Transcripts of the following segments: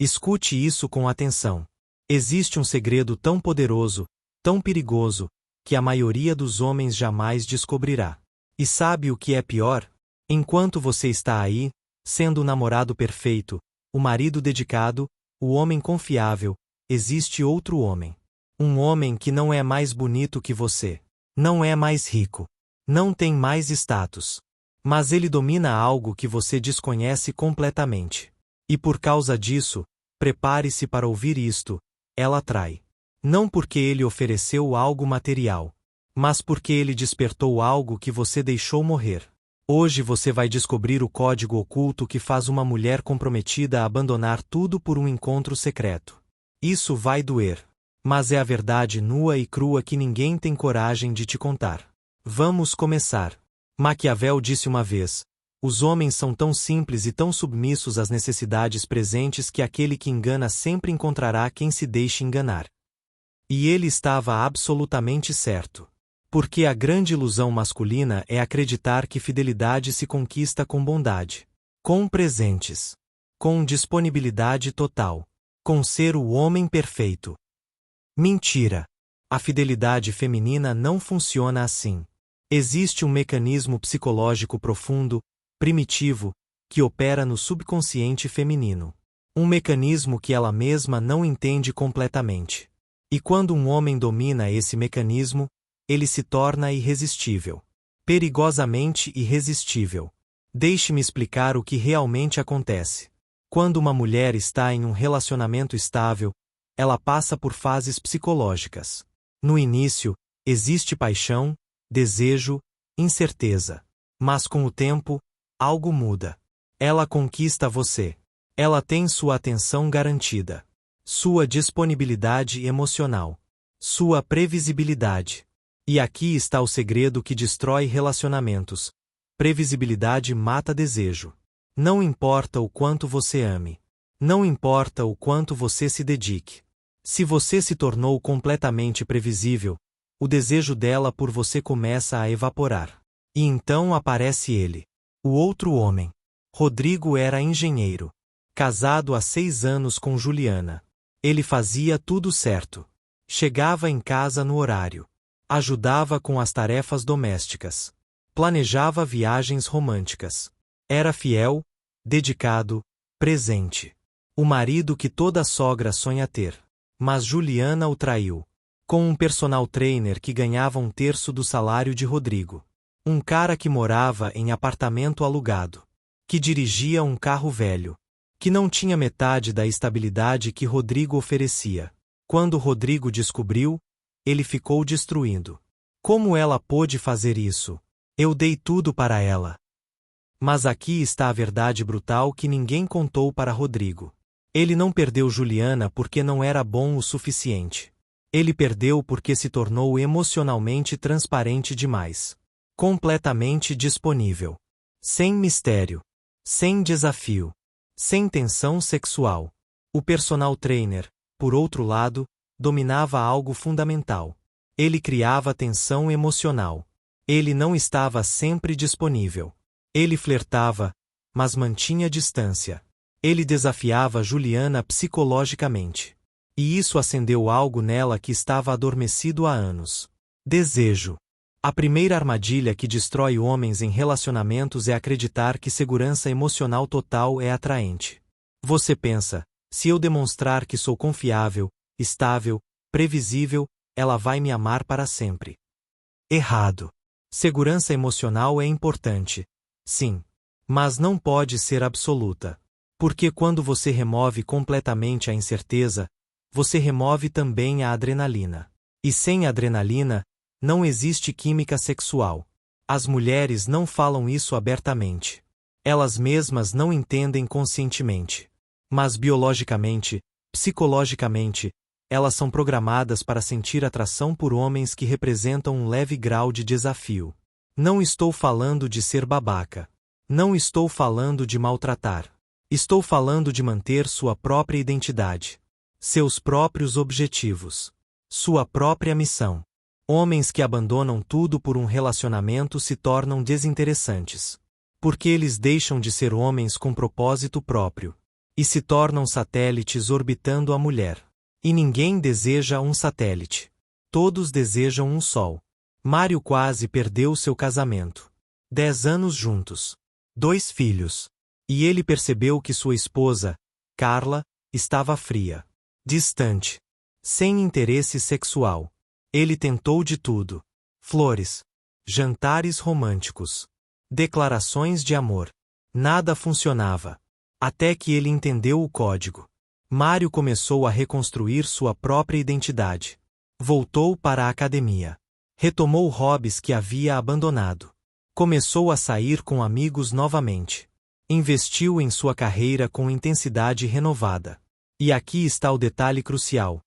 Escute isso com atenção. Existe um segredo tão poderoso, tão perigoso, que a maioria dos homens jamais descobrirá. E sabe o que é pior? Enquanto você está aí, sendo o namorado perfeito, o marido dedicado, o homem confiável, existe outro homem. Um homem que não é mais bonito que você. Não é mais rico. Não tem mais status. Mas ele domina algo que você desconhece completamente. E por causa disso, prepare-se para ouvir isto, ela trai. Não porque ele ofereceu algo material, mas porque ele despertou algo que você deixou morrer. Hoje você vai descobrir o código oculto que faz uma mulher comprometida a abandonar tudo por um encontro secreto. Isso vai doer. Mas é a verdade nua e crua que ninguém tem coragem de te contar. Vamos começar. Maquiavel disse uma vez: os homens são tão simples e tão submissos às necessidades presentes que aquele que engana sempre encontrará quem se deixe enganar. E ele estava absolutamente certo. Porque a grande ilusão masculina é acreditar que fidelidade se conquista com bondade, com presentes, com disponibilidade total, com ser o homem perfeito. Mentira! A fidelidade feminina não funciona assim. Existe um mecanismo psicológico profundo, primitivo, que opera no subconsciente feminino. Um mecanismo que ela mesma não entende completamente. E quando um homem domina esse mecanismo, ele se torna irresistível. Perigosamente irresistível. Deixe-me explicar o que realmente acontece. Quando uma mulher está em um relacionamento estável, ela passa por fases psicológicas. No início, existe paixão, desejo, incerteza. Mas com o tempo, algo muda. Ela conquista você. Ela tem sua atenção garantida. Sua disponibilidade emocional. Sua previsibilidade. E aqui está o segredo que destrói relacionamentos. Previsibilidade mata desejo. Não importa o quanto você ame. Não importa o quanto você se dedique. Se você se tornou completamente previsível, o desejo dela por você começa a evaporar. E então aparece ele. O outro homem. Rodrigo era engenheiro. Casado há 6 anos com Juliana. Ele fazia tudo certo. Chegava em casa no horário. Ajudava com as tarefas domésticas. Planejava viagens românticas. Era fiel, dedicado, presente. O marido que toda sogra sonha ter. Mas Juliana o traiu. Com um personal trainer que ganhava 1/3 do salário de Rodrigo. Um cara que morava em apartamento alugado. Que dirigia um carro velho. Que não tinha metade da estabilidade que Rodrigo oferecia. Quando Rodrigo descobriu, ele ficou destruindo. Como ela pôde fazer isso? Eu dei tudo para ela. Mas aqui está a verdade brutal que ninguém contou para Rodrigo. Ele não perdeu Juliana porque não era bom o suficiente. Ele perdeu porque se tornou emocionalmente transparente demais. Completamente disponível. Sem mistério. Sem desafio. Sem tensão sexual. O personal trainer, por outro lado, dominava algo fundamental. Ele criava tensão emocional. Ele não estava sempre disponível. Ele flertava, mas mantinha distância. Ele desafiava Juliana psicologicamente. E isso acendeu algo nela que estava adormecido há anos. Desejo. A primeira armadilha que destrói homens em relacionamentos é acreditar que segurança emocional total é atraente. Você pensa, se eu demonstrar que sou confiável, estável, previsível, ela vai me amar para sempre. Errado. Segurança emocional é importante. Sim. Mas não pode ser absoluta. Porque quando você remove completamente a incerteza, você remove também a adrenalina. E sem adrenalina, não existe química sexual. As mulheres não falam isso abertamente. Elas mesmas não entendem conscientemente. Mas biologicamente, psicologicamente, elas são programadas para sentir atração por homens que representam um leve grau de desafio. Não estou falando de ser babaca. Não estou falando de maltratar. Estou falando de manter sua própria identidade. Seus próprios objetivos. Sua própria missão. Homens que abandonam tudo por um relacionamento se tornam desinteressantes. Porque eles deixam de ser homens com propósito próprio. e se tornam satélites orbitando a mulher. E ninguém deseja um satélite. Todos desejam um sol. Mário quase perdeu seu casamento. 10 anos juntos. 2 filhos. E ele percebeu que sua esposa, Carla, estava fria. Distante. Sem interesse sexual. Ele tentou de tudo. Flores. Jantares românticos. Declarações de amor. Nada funcionava. Até que ele entendeu o código. Mário começou a reconstruir sua própria identidade. Voltou para a academia. Retomou hobbies que havia abandonado. Começou a sair com amigos novamente. Investiu em sua carreira com intensidade renovada. E aqui está o detalhe crucial.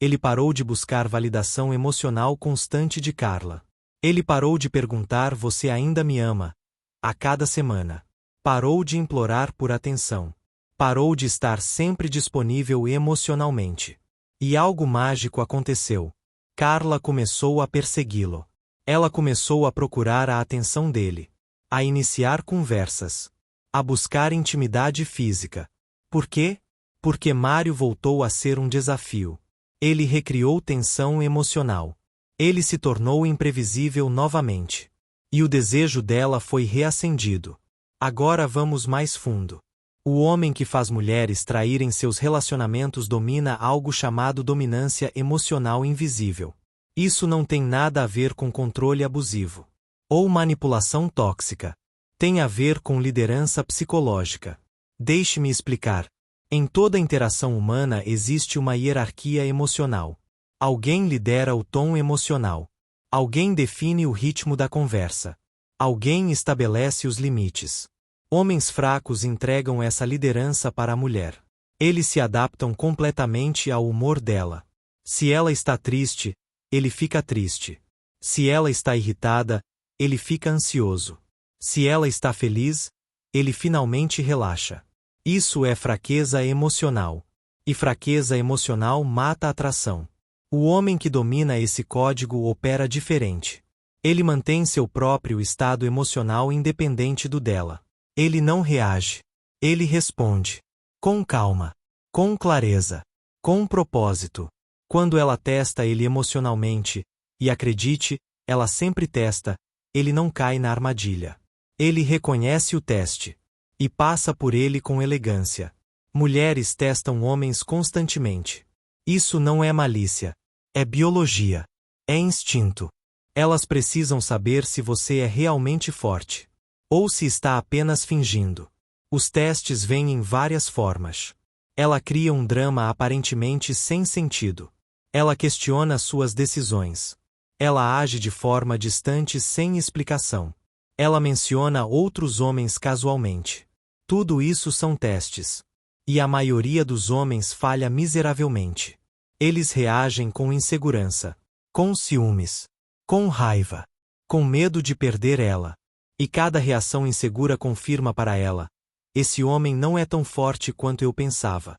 Ele parou de buscar validação emocional constante de Carla. Ele parou de perguntar "Você ainda me ama?" a cada semana. Parou de implorar por atenção. Parou de estar sempre disponível emocionalmente. E algo mágico aconteceu. Carla começou a persegui-lo. Ela começou a procurar a atenção dele. A iniciar conversas. A buscar intimidade física. Por quê? Porque Mário voltou a ser um desafio. Ele recriou tensão emocional. Ele se tornou imprevisível novamente. E o desejo dela foi reacendido. Agora vamos mais fundo. O homem que faz mulheres traírem seus relacionamentos domina algo chamado dominância emocional invisível. Isso não tem nada a ver com controle abusivo ou manipulação tóxica. Tem a ver com liderança psicológica. Deixe-me explicar. Em toda interação humana existe uma hierarquia emocional. Alguém lidera o tom emocional. Alguém define o ritmo da conversa. Alguém estabelece os limites. Homens fracos entregam essa liderança para a mulher. Eles se adaptam completamente ao humor dela. Se ela está triste, ele fica triste. Se ela está irritada, ele fica ansioso. Se ela está feliz, ele finalmente relaxa. Isso é fraqueza emocional. E fraqueza emocional mata a atração. O homem que domina esse código opera diferente. Ele mantém seu próprio estado emocional independente do dela. Ele não reage. Ele responde. Com calma. Com clareza. Com propósito. Quando ela testa ele emocionalmente, e acredite, ela sempre testa, ele não cai na armadilha. Ele reconhece o teste. E passa por ele com elegância. Mulheres testam homens constantemente. Isso não é malícia. É biologia. É instinto. Elas precisam saber se você é realmente forte. Ou se está apenas fingindo. Os testes vêm em várias formas. Ela cria um drama aparentemente sem sentido. Ela questiona suas decisões. Ela age de forma distante sem explicação. Ela menciona outros homens casualmente. Tudo isso são testes. E a maioria dos homens falha miseravelmente. Eles reagem com insegurança, com ciúmes, com raiva, com medo de perder ela. E cada reação insegura confirma para ela: esse homem não é tão forte quanto eu pensava.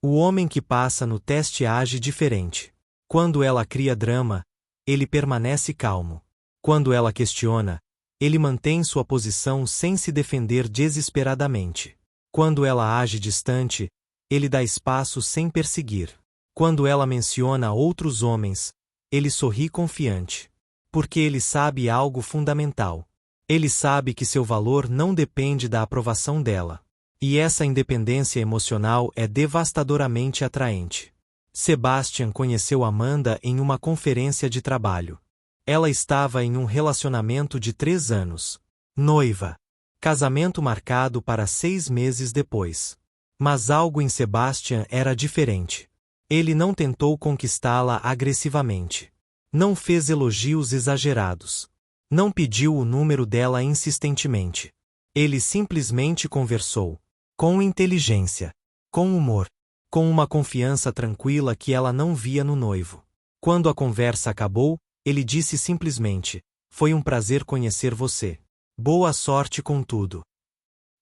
O homem que passa no teste age diferente. Quando ela cria drama, ele permanece calmo. Quando ela questiona, ele mantém sua posição sem se defender desesperadamente. Quando ela age distante, ele dá espaço sem perseguir. Quando ela menciona outros homens, ele sorri confiante. Porque ele sabe algo fundamental. Ele sabe que seu valor não depende da aprovação dela. E essa independência emocional é devastadoramente atraente. Sebastian conheceu Amanda em uma conferência de trabalho. Ela estava em um relacionamento de 3 anos. Noiva. Casamento marcado para 6 meses depois. Mas algo em Sebastian era diferente. Ele não tentou conquistá-la agressivamente. Não fez elogios exagerados. Não pediu o número dela insistentemente. Ele simplesmente conversou. Com inteligência. Com humor. Com uma confiança tranquila que ela não via no noivo. Quando a conversa acabou, ele disse simplesmente: "Foi um prazer conhecer você. Boa sorte com tudo."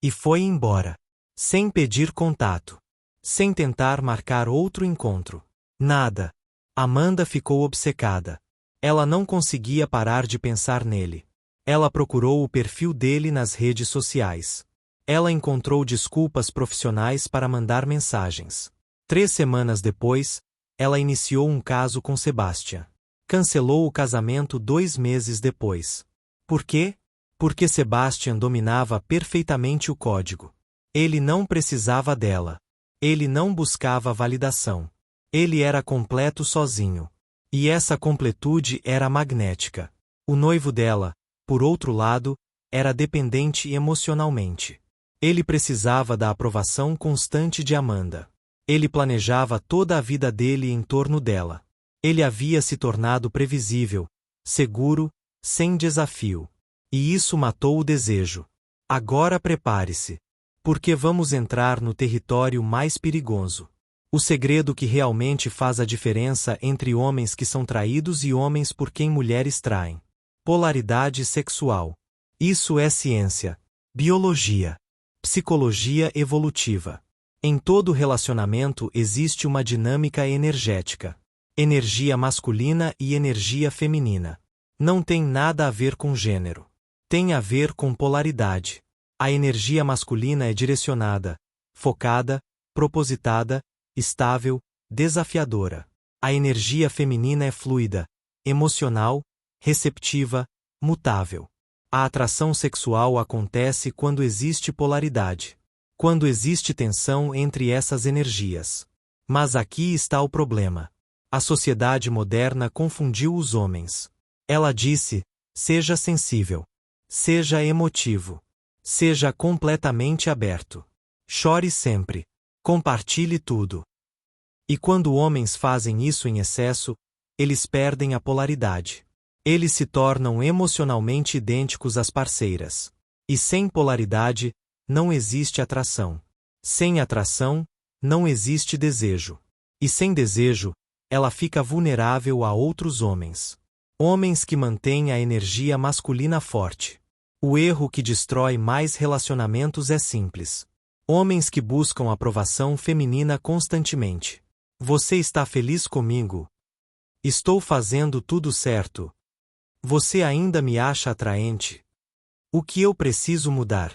E foi embora. Sem pedir contato. Sem tentar marcar outro encontro. Nada. Amanda ficou obcecada. Ela não conseguia parar de pensar nele. Ela procurou o perfil dele nas redes sociais. Ela encontrou desculpas profissionais para mandar mensagens. 3 semanas depois, ela iniciou um caso com Sebastian. Cancelou o casamento 2 meses depois. Por quê? Porque Sebastian dominava perfeitamente o código. Ele não precisava dela. Ele não buscava validação. Ele era completo sozinho. E essa completude era magnética. O noivo dela, por outro lado, era dependente emocionalmente. Ele precisava da aprovação constante de Amanda. Ele planejava toda a vida dele em torno dela. Ele havia se tornado previsível, seguro, sem desafio. E isso matou o desejo. Agora prepare-se. Porque vamos entrar no território mais perigoso. O segredo que realmente faz a diferença entre homens que são traídos e homens por quem mulheres traem. Polaridade sexual. Isso é ciência, biologia, psicologia evolutiva. Em todo relacionamento existe uma dinâmica energética. Energia masculina e energia feminina. Não tem nada a ver com gênero. Tem a ver com polaridade. A energia masculina é direcionada, focada, propositada, estável, desafiadora. A energia feminina é fluida, emocional, receptiva, mutável. A atração sexual acontece quando existe polaridade. Quando existe tensão entre essas energias. Mas aqui está o problema. A sociedade moderna confundiu os homens. Ela disse: seja sensível. Seja emotivo. Seja completamente aberto. Chore sempre. Compartilhe tudo. E quando homens fazem isso em excesso, eles perdem a polaridade. Eles se tornam emocionalmente idênticos às parceiras. E sem polaridade, não existe atração. Sem atração, não existe desejo. E sem desejo, ela fica vulnerável a outros homens. Homens que mantêm a energia masculina forte. O erro que destrói mais relacionamentos é simples. Homens que buscam aprovação feminina constantemente. Você está feliz comigo? Estou fazendo tudo certo. Você ainda me acha atraente? O que eu preciso mudar?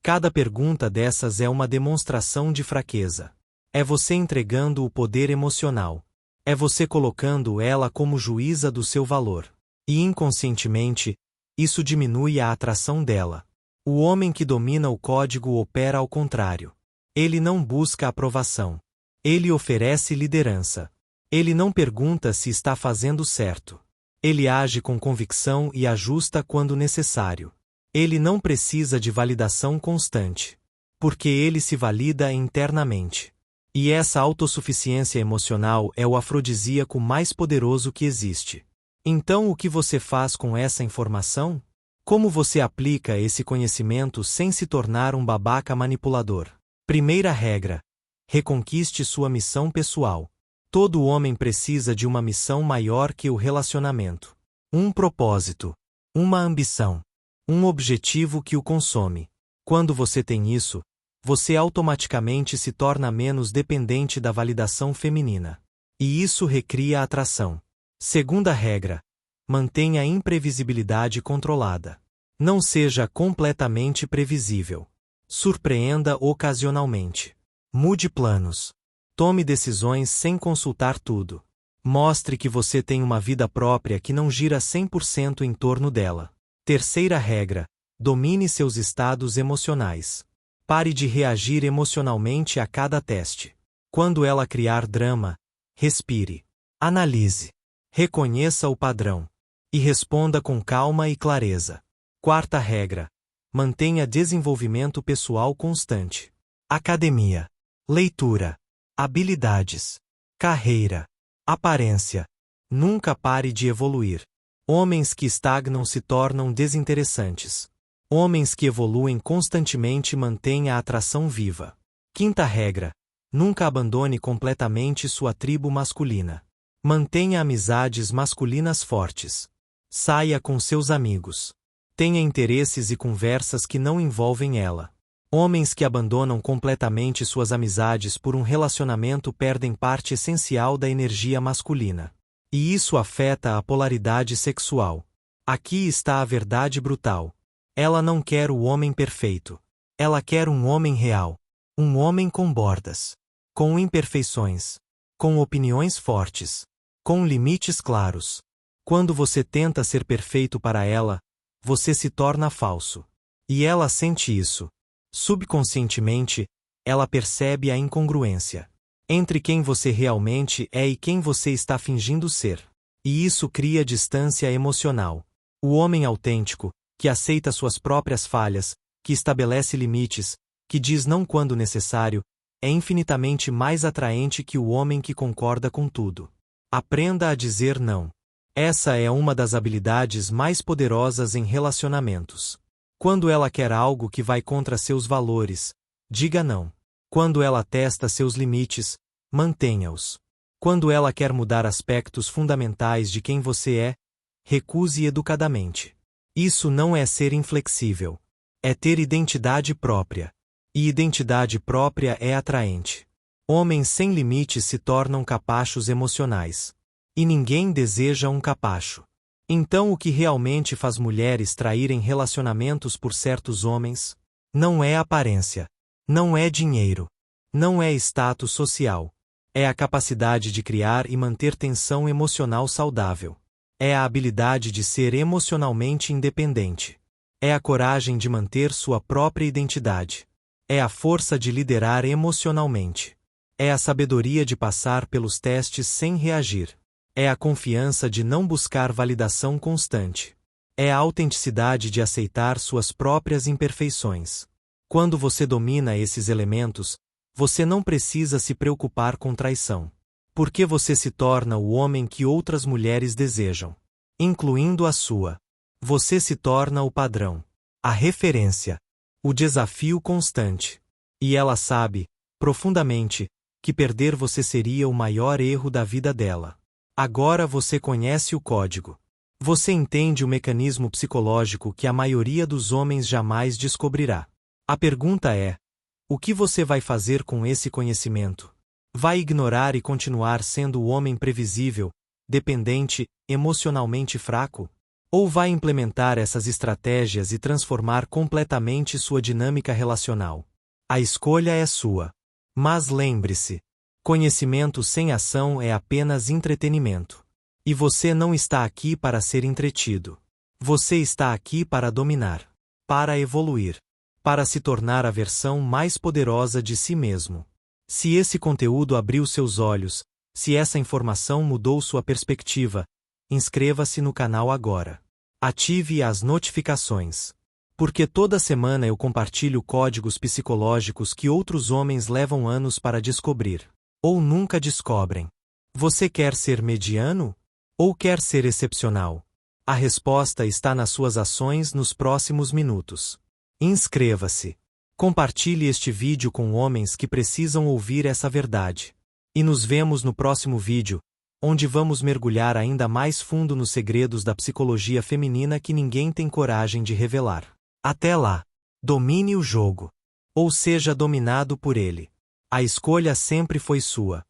Cada pergunta dessas é uma demonstração de fraqueza. É você entregando o poder emocional. É você colocando ela como juíza do seu valor. E inconscientemente, isso diminui a atração dela. O homem que domina o código opera ao contrário. Ele não busca aprovação. Ele oferece liderança. Ele não pergunta se está fazendo certo. Ele age com convicção e ajusta quando necessário. Ele não precisa de validação constante. Porque ele se valida internamente. E essa autossuficiência emocional é o afrodisíaco mais poderoso que existe. Então o que você faz com essa informação? Como você aplica esse conhecimento sem se tornar um babaca manipulador? Primeira regra: reconquiste sua missão pessoal. Todo homem precisa de uma missão maior que o relacionamento. Um propósito. Uma ambição. Um objetivo que o consome. Quando você tem isso, você automaticamente se torna menos dependente da validação feminina. E isso recria atração. Segunda regra: mantenha a imprevisibilidade controlada. Não seja completamente previsível. Surpreenda ocasionalmente. Mude planos. Tome decisões sem consultar tudo. Mostre que você tem uma vida própria que não gira 100% em torno dela. Terceira regra: domine seus estados emocionais. Pare de reagir emocionalmente a cada teste. Quando ela criar drama, respire. Analise. Reconheça o padrão. E responda com calma e clareza. Quarta regra: mantenha desenvolvimento pessoal constante. Academia. Leitura. Habilidades. Carreira. Aparência. Nunca pare de evoluir. Homens que estagnam se tornam desinteressantes. Homens que evoluem constantemente mantêm a atração viva. Quinta regra: nunca abandone completamente sua tribo masculina. Mantenha amizades masculinas fortes. Saia com seus amigos. Tenha interesses e conversas que não envolvem ela. Homens que abandonam completamente suas amizades por um relacionamento perdem parte essencial da energia masculina. E isso afeta a polaridade sexual. Aqui está a verdade brutal. Ela não quer o homem perfeito. Ela quer um homem real. Um homem com bordas. Com imperfeições. Com opiniões fortes. Com limites claros. Quando você tenta ser perfeito para ela, você se torna falso. E ela sente isso. Subconscientemente, ela percebe a incongruência entre quem você realmente é e quem você está fingindo ser. E isso cria distância emocional. O homem autêntico, que aceita suas próprias falhas, que estabelece limites, que diz não quando necessário, é infinitamente mais atraente que o homem que concorda com tudo. Aprenda a dizer não. Essa é uma das habilidades mais poderosas em relacionamentos. Quando ela quer algo que vai contra seus valores, diga não. Quando ela testa seus limites, mantenha-os. Quando ela quer mudar aspectos fundamentais de quem você é, recuse educadamente. Isso não é ser inflexível. É ter identidade própria. E identidade própria é atraente. Homens sem limites se tornam capachos emocionais. E ninguém deseja um capacho. Então o que realmente faz mulheres traírem relacionamentos por certos homens? Não é aparência. Não é dinheiro. Não é status social. É a capacidade de criar e manter tensão emocional saudável. É a habilidade de ser emocionalmente independente. É a coragem de manter sua própria identidade. É a força de liderar emocionalmente. É a sabedoria de passar pelos testes sem reagir. É a confiança de não buscar validação constante. É a autenticidade de aceitar suas próprias imperfeições. Quando você domina esses elementos, você não precisa se preocupar com traição. Porque você se torna o homem que outras mulheres desejam, incluindo a sua. Você se torna o padrão, a referência, o desafio constante. E ela sabe, profundamente, que perder você seria o maior erro da vida dela. Agora você conhece o código. Você entende o mecanismo psicológico que a maioria dos homens jamais descobrirá. A pergunta é: o que você vai fazer com esse conhecimento? Vai ignorar e continuar sendo o homem previsível, dependente, emocionalmente fraco? Ou vai implementar essas estratégias e transformar completamente sua dinâmica relacional? A escolha é sua. Mas lembre-se: conhecimento sem ação é apenas entretenimento. E você não está aqui para ser entretido. Você está aqui para dominar, para evoluir, para se tornar a versão mais poderosa de si mesmo. Se esse conteúdo abriu seus olhos, se essa informação mudou sua perspectiva, inscreva-se no canal agora. Ative as notificações. Porque toda semana eu compartilho códigos psicológicos que outros homens levam anos para descobrir, ou nunca descobrem. Você quer ser mediano? Ou quer ser excepcional? A resposta está nas suas ações nos próximos minutos. Inscreva-se. Compartilhe este vídeo com homens que precisam ouvir essa verdade. E nos vemos no próximo vídeo, onde vamos mergulhar ainda mais fundo nos segredos da psicologia feminina que ninguém tem coragem de revelar. Até lá. Domine o jogo. Ou seja dominado por ele. A escolha sempre foi sua.